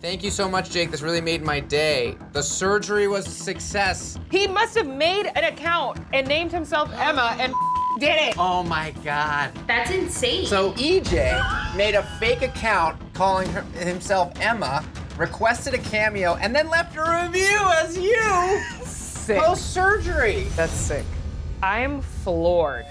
Thank you so much, Jake. This really made my day. The surgery was a success. He must have made an account and named himself Emma and did it. Oh my God. That's insane. So EJ made a fake account calling himself Emma, requested a cameo, and then left a review as you. Sick. Post-surgery. That's sick. I'm floored.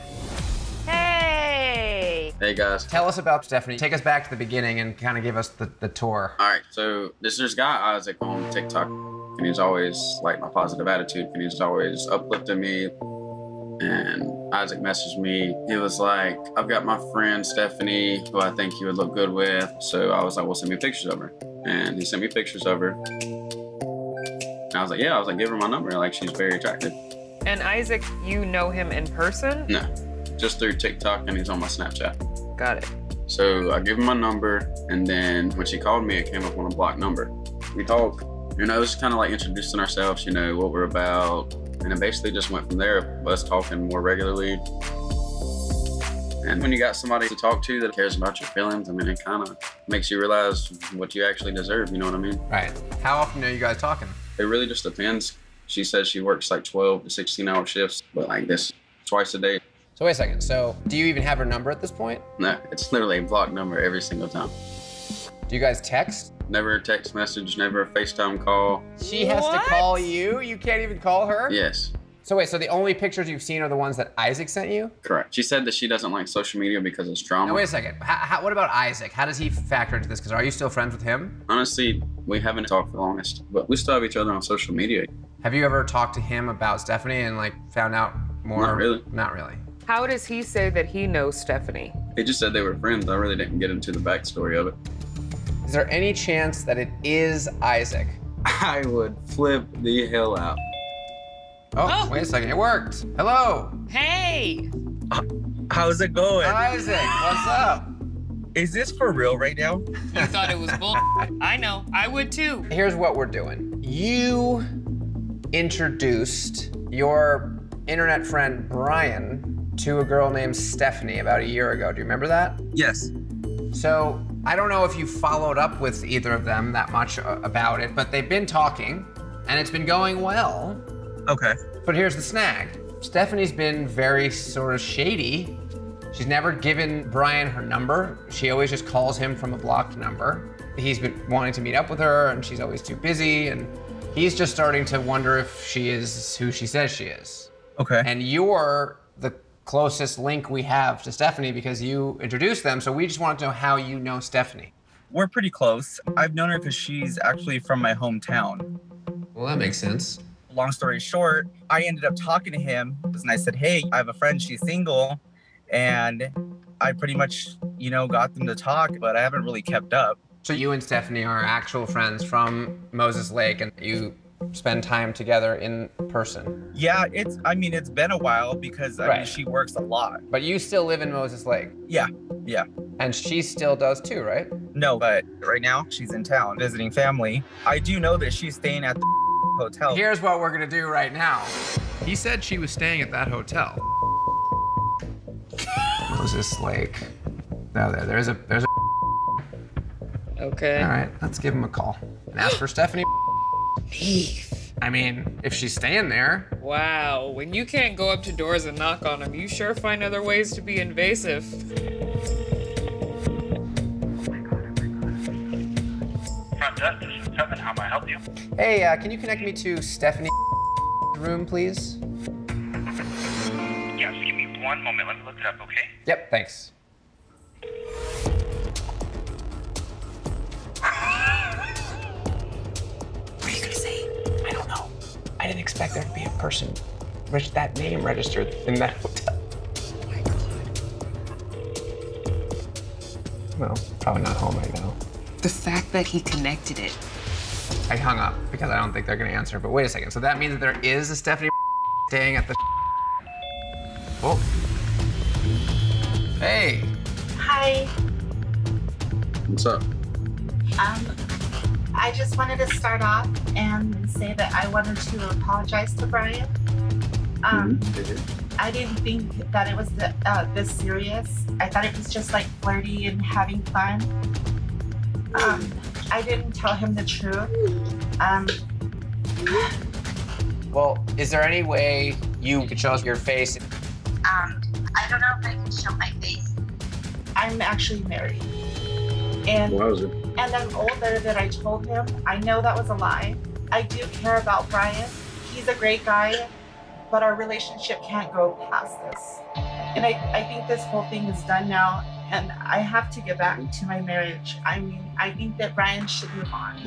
Hey. Hey guys. Tell us about Stephanie. Take us back to the beginning and kind of give us the tour. All right, so this guy Isaac on TikTok, and he's always like my positive attitude, and he's always uplifting me. And Isaac messaged me. He was like, I've got my friend Stephanie, who I think you would look good with. So I was like, well, send me pictures of her. And he sent me pictures of her. And I was like, yeah, I was like, give her my number. Like, she's very attractive. And Isaac, you know him in person? No, just through TikTok, and he's on my Snapchat. Got it. So I gave him my number, and then when she called me, it came up on a blocked number. We talked, you know, it was kind of like introducing ourselves, you know, what we're about. And it basically just went from there, us talking more regularly. And when you got somebody to talk to that cares about your feelings, I mean, it kind of makes you realize what you actually deserve, you know what I mean? Right. How often are you guys talking? It really just depends. She says she works like 12 to 16-hour shifts, but like this, twice a day. So wait a second. So do you even have her number at this point? No, it's literally a blocked number every single time. Do you guys text? Never a text message, never a FaceTime call. She has to call you? You can't even call her? Yes. So wait, so the only pictures you've seen are the ones that Isaac sent you? Correct. She said that she doesn't like social media because it's drama. Now wait a second. What about Isaac? How does he factor into this? Because are you still friends with him? Honestly, we haven't talked for the longest, but we still have each other on social media. Have you ever talked to him about Stephanie and like found out more? Not really. Not really. How does he say that he knows Stephanie? He just said they were friends. I really didn't get into the backstory of it. Is there any chance that it is Isaac? I would flip the hell out. Oh, wait a second, it worked. Hello. Hey. How's it going? Isaac, what's up? Is this for real right now? You thought it was bull. I know, I would too. Here's what we're doing. You introduced your internet friend Brian to a girl named Stephanie about a year ago. Do you remember that? Yes. So I don't know if you followed up with either of them that much about it, but they've been talking and it's been going well. Okay. But here's the snag. Stephanie's been very sort of shady. She's never given Brian her number. She always just calls him from a blocked number. He's been wanting to meet up with her and she's always too busy, and he's just starting to wonder if she is who she says she is. Okay. And you're the closest link we have to Stephanie because you introduced them, so we just wanted to know how you know Stephanie. We're pretty close. I've known her because she's actually from my hometown. Well, that makes sense. Long story short, I ended up talking to him and I said, hey, I have a friend, she's single. And I pretty much, you know, got them to talk, but I haven't really kept up. So you and Stephanie are actual friends from Moses Lake and you spend time together in person? Yeah, it's been a while because I mean, she works a lot. But you still live in Moses Lake? Yeah. And she still does too, right? No, but right now she's in town visiting family. I do know that she's staying at the hotel. Here's what we're gonna do right now. He said she was staying at that hotel. Moses Lake. No, there's a. Okay. All right, let's give him a call and ask for Stephanie. I mean, if she's staying there. Wow, when you can't go up to doors and knock on them, you sure find other ways to be invasive. Front desk, this is Kevin. How may I help you? Hey, can you connect me to Stephanie's room, please? Yes, give me one moment. Let me look it up, okay? Yep, thanks. What are you gonna say? I don't know. I didn't expect there to be a person with that name registered in that hotel. Oh my God. Well, probably not home right now. The fact that he connected it. I hung up because I don't think they're gonna answer, but wait a second. So that means that there is a Stephanie staying at the. Oh. Hey. Hi. What's up? I just wanted to start off and say that I wanted to apologize to Brian. I didn't think that it was this serious. I thought it was just like flirty and having fun. I didn't tell him the truth. Well, is there any way you could show us your face? I don't know if I can show my face. I'm actually married. And Wowzer. and I'm older than I told him. I know that was a lie. I do care about Brian. He's a great guy, but our relationship can't go past this. And I think this whole thing is done now, and I have to get back to my marriage. I mean, I think that Brian should move on.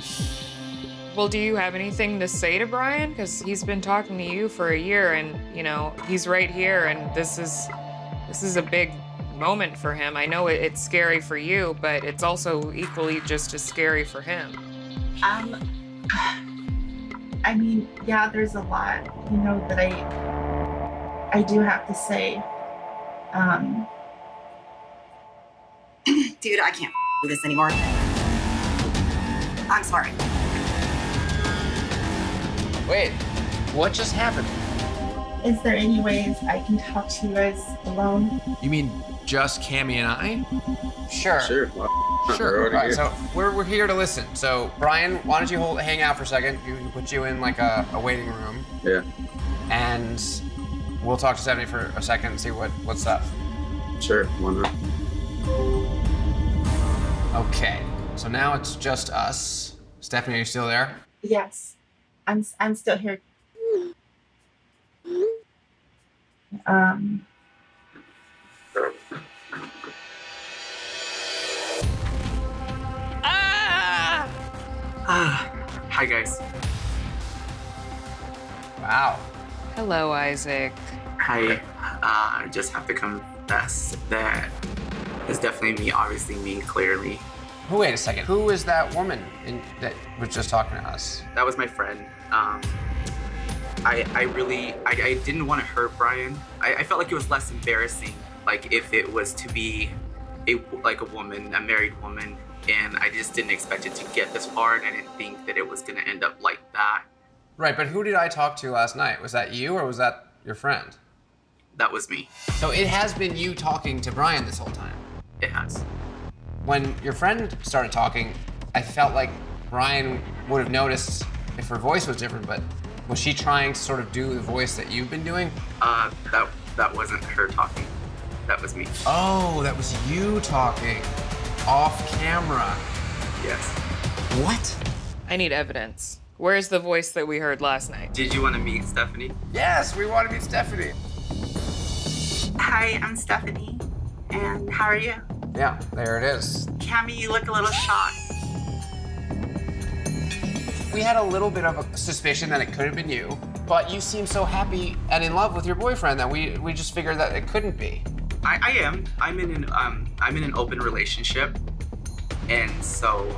Well, do you have anything to say to Brian? Because he's been talking to you for a year, and you know he's right here, and this is a big moment for him. I know it's scary for you, but it's also equally just as scary for him. I mean, yeah, there's a lot, you know, that I do have to say. Dude, I can't do this anymore. I'm sorry. Wait, what just happened? Is there any ways I can talk to you guys alone? You mean just Cammy and I? Sure. Sure. Sure. All right, so we're here to listen. So Brian, why don't you hang out for a second? You put you in like a waiting room. Yeah. And we'll talk to Stephanie for a second and see what's up. Sure. Why not? Okay. So now it's just us. Stephanie, are you still there? Yes, I'm still here. Hi guys. Wow. Hello, Isaac. Hi. I just have to confess that it's definitely me, obviously me clearly. Wait a second. Who is that woman that was just talking to us? That was my friend. I didn't want to hurt Brian. I felt like it was less embarrassing, like if it was to be a woman, a married woman, and I just didn't expect it to get this far, and I didn't think that it was gonna end up like that. Right, but who did I talk to last night? Was that you or was that your friend? That was me. So it has been you talking to Brian this whole time. It has. When your friend started talking, I felt like Brian would have noticed if her voice was different, but was she trying to sort of do the voice that you've been doing? That wasn't her talking. That was me. Oh, that was you talking off camera. Yes. What? I need evidence. Where's the voice that we heard last night? Did you want to meet Stephanie? Yes, we want to meet Stephanie. Hi, I'm Stephanie. And how are you? Yeah, there it is. Cammy, you look a little shocked. We had a little bit of a suspicion that it could have been you, but you seem so happy and in love with your boyfriend that we just figured that it couldn't be. I am. I'm in an open relationship, and so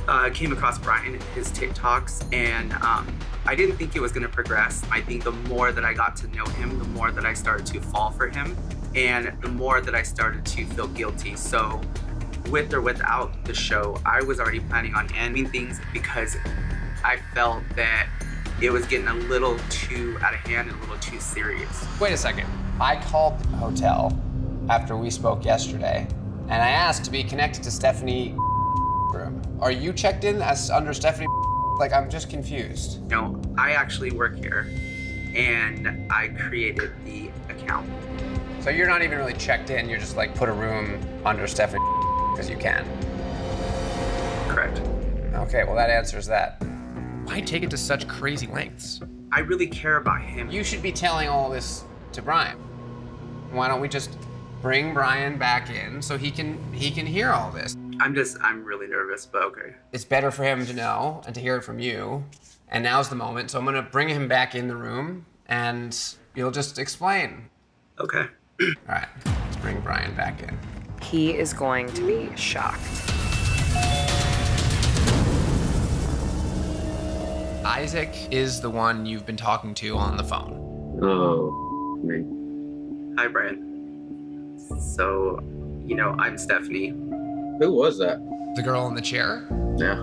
I came across Brian and his TikToks, and I didn't think it was gonna progress. I think the more that I got to know him, the more that I started to fall for him, and the more that I started to feel guilty. So with or without the show, I was already planning on ending things because I felt that it was getting a little too out of hand and a little too serious. Wait a second. I called the hotel after we spoke yesterday, and I asked to be connected to Stephanie room. Are you checked in as under Stephanie? Like, I'm just confused. No, I actually work here, and I created the account. So you're not even really checked in, you're just like put a room under Stephanie because you can. Correct. Okay, well that answers that. Why take it to such crazy lengths? I really care about him. You should be telling all this to Brian. Why don't we just bring Brian back in so he can hear all this? I'm really nervous, but okay. It's better for him to know and to hear it from you. And now's the moment. So I'm gonna bring him back in the room and you'll just explain. Okay. All right, let's bring Brian back in. He is going to be shocked. Isaac is the one you've been talking to on the phone. Oh, me. Hi, Brian. So, you know, I'm Stephanie. Who was that? The girl in the chair? Yeah.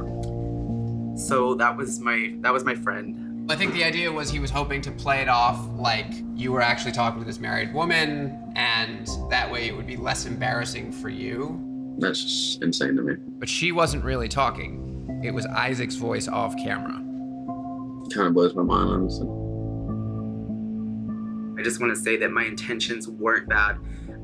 So that was my friend. I think the idea was he was hoping to play it off like you were actually talking to this married woman, and that way it would be less embarrassing for you. That's just insane to me. But she wasn't really talking. it was Isaac's voice off camera. Kind of blows my mind, honestly. I just want to say that my intentions weren't bad.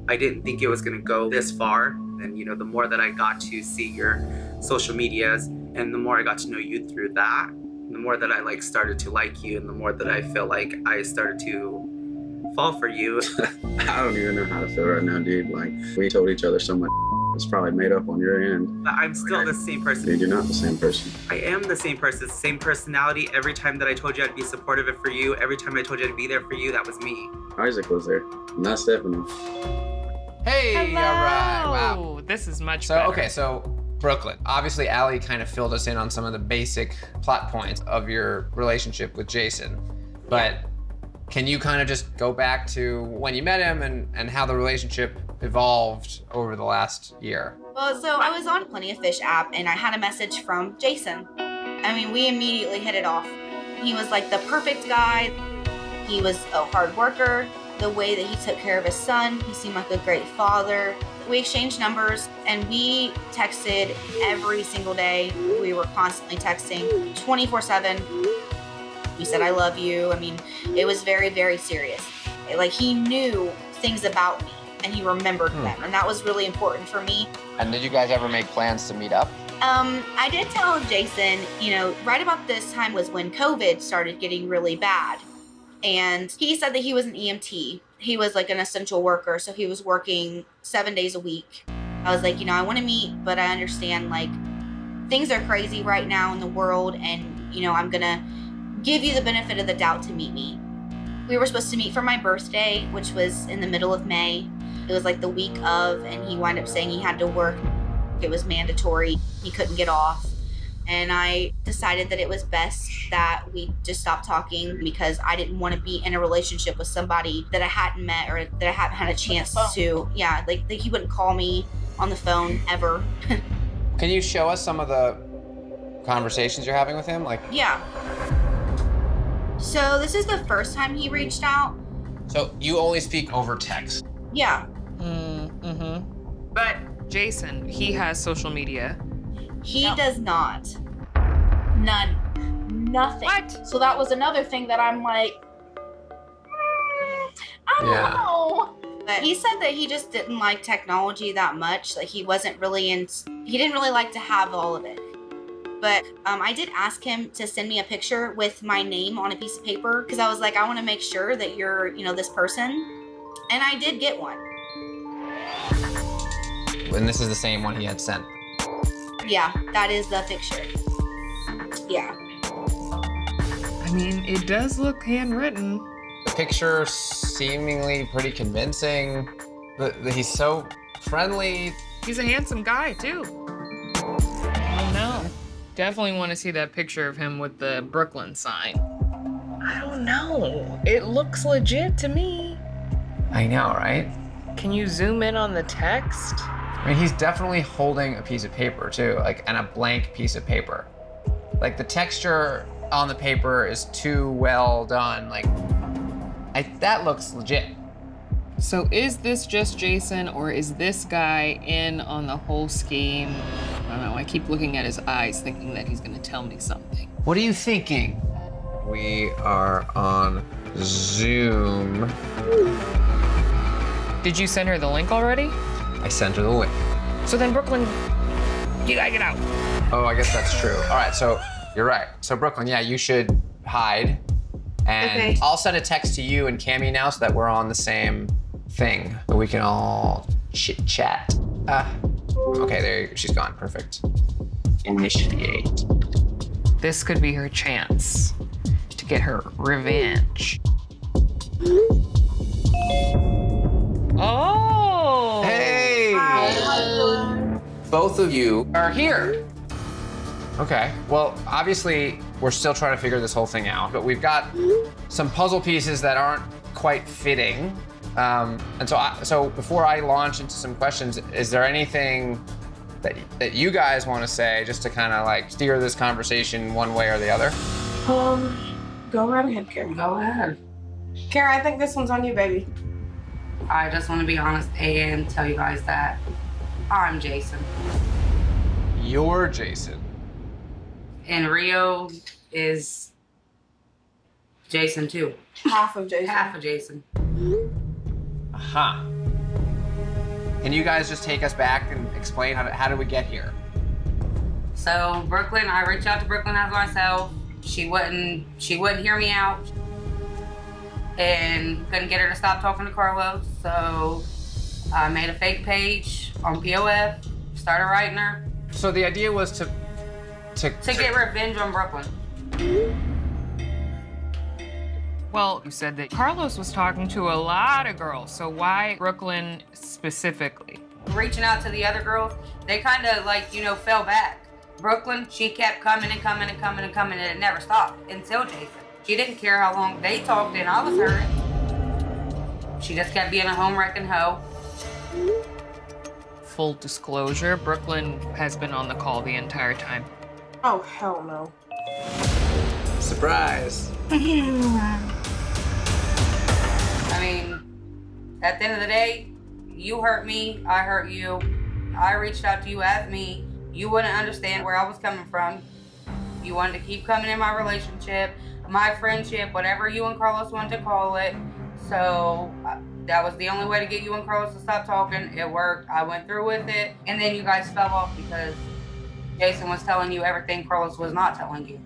I didn't think it was going to go this far. And, you know, the more that I got to see your social medias and the more I got to know you through that, the more that I like started to like you and the more that I feel like I started to fall for you. I don't even know how to feel right now, dude. Like, we told each other so much. It's probably made up on your end. But I'm still the same person. Dude, you're not the same person. I am the same person, same personality. Every time that I told you I'd be supportive for you, every time I told you I'd be there for you, that was me. Isaac was there, not Stephanie. Hey, Hello. all right, wow. This is much So, better. okay, so Brooklyn. Obviously, Allie kind of filled us in on some of the basic plot points of your relationship with Jason. But can you kind of just go back to when you met him and how the relationship evolved over the last year? Well, so I was on Plenty of Fish app and I had a message from Jason. I mean, we immediately hit it off. He was like the perfect guy. He was a hard worker. The way that he took care of his son, he seemed like a great father. We exchanged numbers and we texted every single day. We were constantly texting 24/7. He said, I love you. I mean, it was very, very serious. Like, he knew things about me and he remembered them. And that was really important for me. And did you guys ever make plans to meet up? I did tell Jason, you know, right about this time was when COVID started getting really bad. And he said that he was an EMT. He was like an essential worker. So he was working 7 days a week. I was like, you know, I want to meet, but I understand like things are crazy right now in the world. And, you know, I'm going to give you the benefit of the doubt to meet me. We were supposed to meet for my birthday, which was in the middle of May. It was like the week of, and he wound up saying he had to work. It was mandatory. He couldn't get off. And I decided that it was best that we just stop talking because I didn't want to be in a relationship with somebody that I hadn't met or that I hadn't had a chance to. Yeah, like he wouldn't call me on the phone ever. Can you show us some of the conversations you're having with him? Like, Yeah. So this is the first time he reached out. so you only speak over text. Yeah. But Jason, he has social media. He does not. None. Nothing. What? So that was another thing that I'm like, I don't Yeah. know. But he said that he just didn't like technology that much. Like he wasn't really he didn't really like to have all of it. But I did ask him to send me a picture with my name on a piece of paper because I was like, I want to make sure that you're, you know, this person. And I did get one. And this is the same one he had sent. Yeah, that is the picture. Yeah. I mean, it does look handwritten. The picture seemingly pretty convincing. He's so friendly. He's a handsome guy, too. Oh, no. Definitely want to see that picture of him with the Brooklyn sign. I don't know. It looks legit to me. I know, right? Can you zoom in on the text? I mean, he's definitely holding a piece of paper too, like, and a blank piece of paper. Like the texture on the paper is too well done. Like, that looks legit. So is this just Jason, or is this guy in on the whole scheme? I don't know, I keep looking at his eyes thinking that he's gonna tell me something. What are you thinking? We are on Zoom. Did you send her the link already? I sent her the link. So then Brooklyn, you gotta get out. Oh, I guess that's true. All right, so you're right. So Brooklyn, yeah, you should hide. And Okay. I'll send a text to you and Cammy now so that we're on the same thing. So we can all chit chat. Okay, there you go. She's gone. Perfect. Initiate. This could be her chance to get her revenge. Oh! Hey! Both of you are here. Okay, well, obviously, we're still trying to figure this whole thing out, but we've got some puzzle pieces that aren't quite fitting. And so before I launch into some questions, is there anything that you guys want to say just to kind of like steer this conversation one way or the other? Go right ahead, Kara. Go ahead. Kara, I think this one's on you, baby. I just want to be honest and tell you guys that I'm Jason. You're Jason. And Rio is Jason too. Half of Jason. Half of Jason. Huh. Can you guys just take us back and explain how did we get here? So Brooklyn, I reached out to Brooklyn as myself. She wouldn't hear me out. And couldn't get her to stop talking to Carlos. So I made a fake page on POF, started writing her. So the idea was to get revenge on Brooklyn. Well, you said that Carlos was talking to a lot of girls, so why Brooklyn specifically? Reaching out to the other girls, they kind of like, you know, fell back. Brooklyn, she kept coming and coming and coming and coming, and it never stopped until Jason. She didn't care how long they talked, and I was hurting. She just kept being a home-wrecking hoe. Full disclosure, Brooklyn has been on the call the entire time. Oh, hell no. Surprise. I mean, at the end of the day, you hurt me, I hurt you. I reached out to you as me. You wouldn't understand where I was coming from. You wanted to keep coming in my relationship, my friendship, whatever you and Carlos wanted to call it. So that was the only way to get you and Carlos to stop talking. It worked. I went through with it. And then you guys fell off because Jason was telling you everything Carlos was not telling you.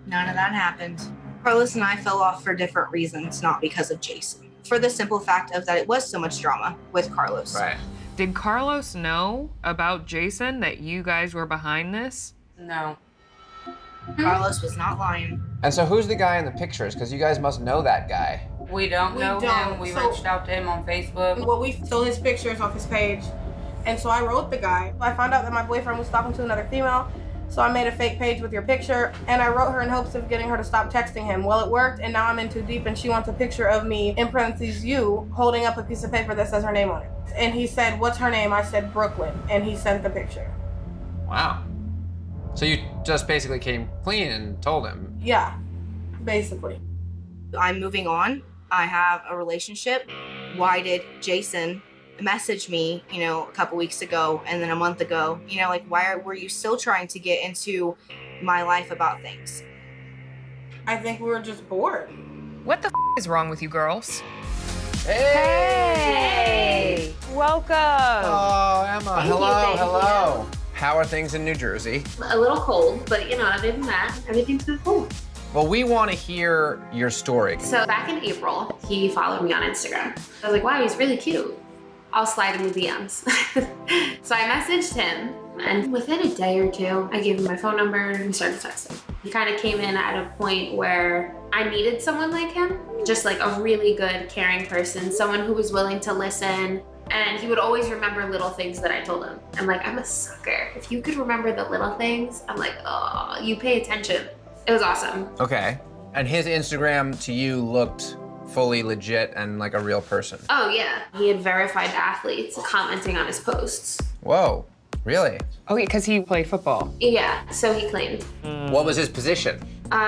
None of that happened. Carlos and I fell off for different reasons, not because of Jason. For the simple fact of that it was so much drama with Carlos. Right. Did Carlos know about Jason, that you guys were behind this? No. Carlos was not lying. And so who's the guy in the pictures? Because you guys must know that guy. We don't know him. We reached out to him on Facebook. Well, we stole his pictures off his page. And so I wrote the guy. I found out that my boyfriend was talking to another female. So I made a fake page with your picture, and I wrote her in hopes of getting her to stop texting him. Well, it worked, and now I'm in too deep, and she wants a picture of me, in parentheses, you, holding up a piece of paper that says her name on it. And he said, what's her name? I said, Brooklyn, and he sent the picture. Wow. So you just basically came clean and told him? Yeah, basically. I'm moving on. I have a relationship. Why did Jason message me, you know, a couple weeks ago and then a month ago, you know, like why were you still trying to get into my life about things? I think we were just bored. What the is wrong with you girls? Hey! Welcome! Oh, Emma. Thank you. Hello. How are things in New Jersey? A little cold, but you know, other than that, everything's been cool. Well, we want to hear your story. So back in April, he followed me on Instagram. I was like, wow, he's really cute. I'll slide in the DMs. So I messaged him, and within a day or two, I gave him my phone number and we started texting. He kind of came in at a point where I needed someone like him, just like a really good, caring person, someone who was willing to listen. And he would always remember little things that I told him. I'm like, I'm a sucker. If you could remember the little things, I'm like, oh, you pay attention. It was awesome. Okay. And his Instagram to you looked fully legit and like a real person? Oh yeah, he had verified athletes commenting on his posts. Whoa, really? Oh, because he played football. Yeah, so he claimed. What was his position?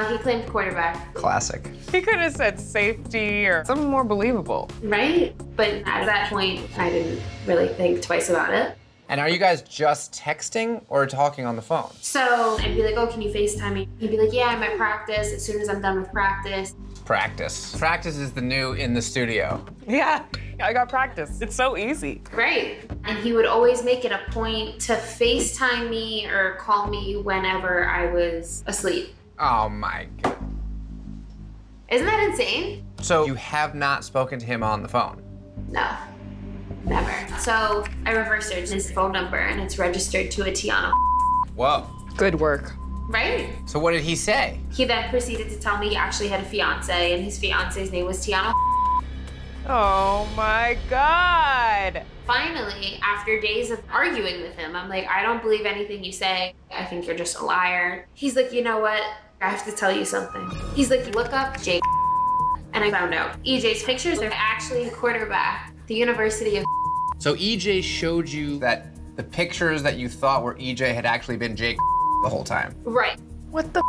He claimed quarterback. Classic. He could have said safety or something more believable. Right? But at that point, I didn't really think twice about it. And are you guys just texting or talking on the phone? So I'd be like, oh, can you FaceTime me? He'd be like, yeah, I'm at practice. As soon as I'm done with practice. Practice. Practice is the new in the studio. Yeah, I got practice. It's so easy. Right. And he would always make it a point to FaceTime me or call me whenever I was asleep. Oh my God. Isn't that insane? So you have not spoken to him on the phone? No. Never. So I reverse searched his phone number and it's registered to a Tiana. Whoa. Good work. Right? So what did he say? He then proceeded to tell me he actually had a fiance and his fiance's name was Tiana. Oh my God. Finally, after days of arguing with him, I'm like, I don't believe anything you say. I think you're just a liar. He's like, you know what? I have to tell you something. He's like, look up Jake. And I found out EJ's pictures are actually a quarterback. The University of. So EJ showed you that the pictures that you thought were EJ had actually been Jake the whole time. Right. What the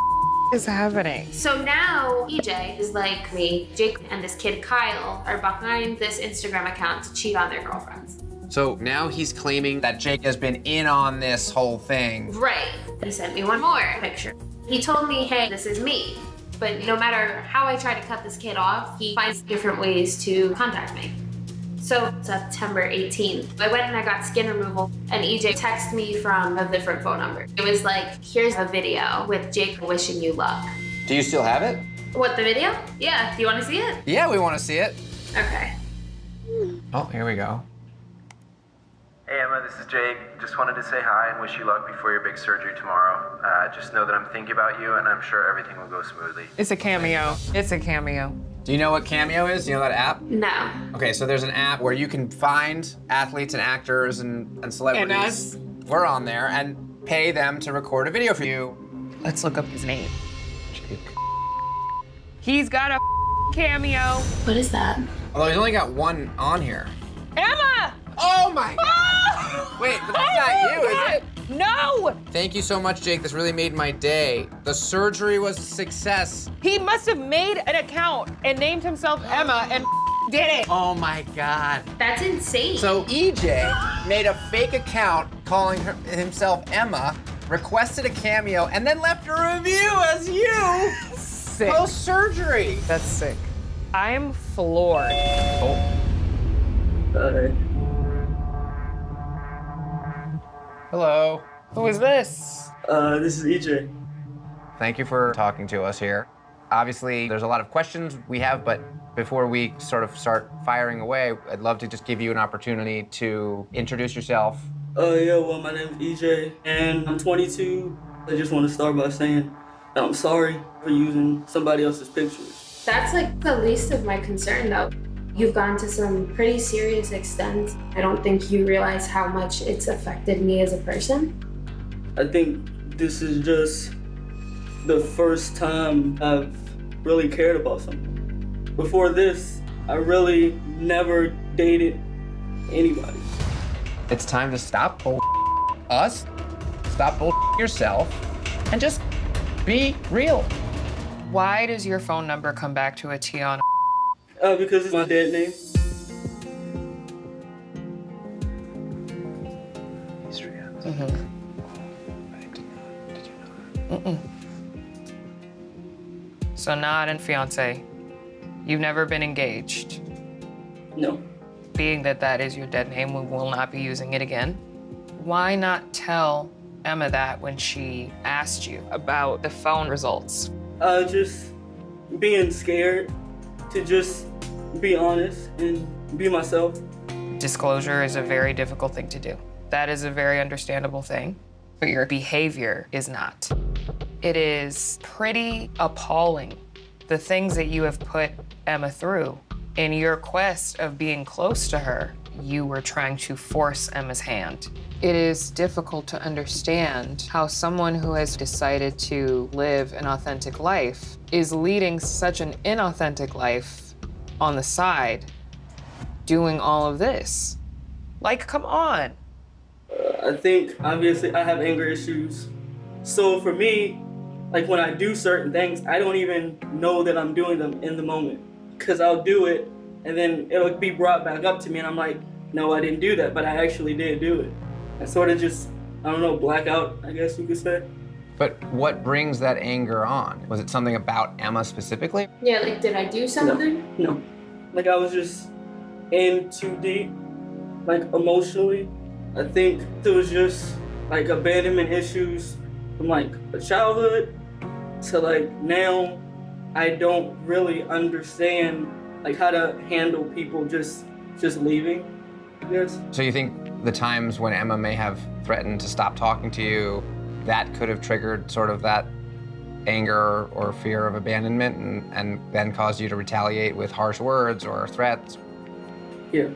is happening? So now EJ is like me. Jake and this kid Kyle are behind this Instagram account to cheat on their girlfriends. So now he's claiming that Jake has been in on this whole thing. Right. He sent me one more picture. He told me, hey, this is me. But no matter how I try to cut this kid off, he finds different ways to contact me. So September 18th, I went and I got skin removal, and EJ texted me from a different phone number. It was like, here's a video with Jake wishing you luck. Do you still have it? What, the video? Yeah, do you want to see it? Yeah, we want to see it. Okay. Oh, here we go. Hey Emma, this is Jake. Just wanted to say hi and wish you luck before your big surgery tomorrow. Just know that I'm thinking about you and I'm sure everything will go smoothly. It's a Cameo. It's a Cameo. Do you know what Cameo is? Do you know that app? No. Okay, so there's an app where you can find athletes and actors and celebrities. And us. We're on there and pay them to record a video for you. Let's look up his name. Jake. He's got a Cameo. What is that? Although he's only got one on here. Emma! Oh my God! Wait, but that's not you, is it? No! Thank you so much, Jake. This really made my day. The surgery was a success. He must have made an account and named himself Emma and did it. Oh my God. That's insane. So EJ made a fake account calling himself Emma, requested a Cameo, and then left a review as you. Sick. Post-surgery. That's sick. I'm floored. Oh. Hello. Who is this? This is EJ. Thank you for talking to us here. Obviously, there's a lot of questions we have, but before we sort of start firing away, I'd love to just give you an opportunity to introduce yourself. Yeah, well, my name is EJ, and I'm 22. I just want to start by saying that I'm sorry for using somebody else's pictures. That's like the least of my concern, though. You've gone to some pretty serious extents. I don't think you realize how much it's affected me as a person. I think this is just the first time I've really cared about someone. Before this, I really never dated anybody. It's time to stop us, stop yourself, and just be real. Why does your phone number come back to a T on? Because it's my dad's name. So not a fiance. You've never been engaged. No. Being that that is your dead name, we will not be using it again. Why not tell Emma that when she asked you about the phone results? Just being scared to just be honest and be myself. Disclosure is a very difficult thing to do. That is a very understandable thing, but your behavior is not. It is pretty appalling, the things that you have put Emma through. In your quest of being close to her, you were trying to force Emma's hand. It is difficult to understand how someone who has decided to live an authentic life is leading such an inauthentic life on the side, doing all of this. Like, come on. I think, obviously, I have anger issues. So for me, like when I do certain things, I don't even know that I'm doing them in the moment. Because I'll do it, and then it'll be brought back up to me, and I'm like, no, I didn't do that, but I actually did do it. I sort of just, I don't know, blackout, I guess you could say. But what brings that anger on? Was it something about Emma specifically? Yeah, like, did I do something? No. Like, I was just in too deep, like, emotionally. I think it was just, like, abandonment issues from, like, a childhood to, like, now I don't really understand, like, how to handle people just leaving, I guess. So you think the times when Emma may have threatened to stop talking to you, that could have triggered sort of that anger or fear of abandonment and then caused you to retaliate with harsh words or threats? Yeah.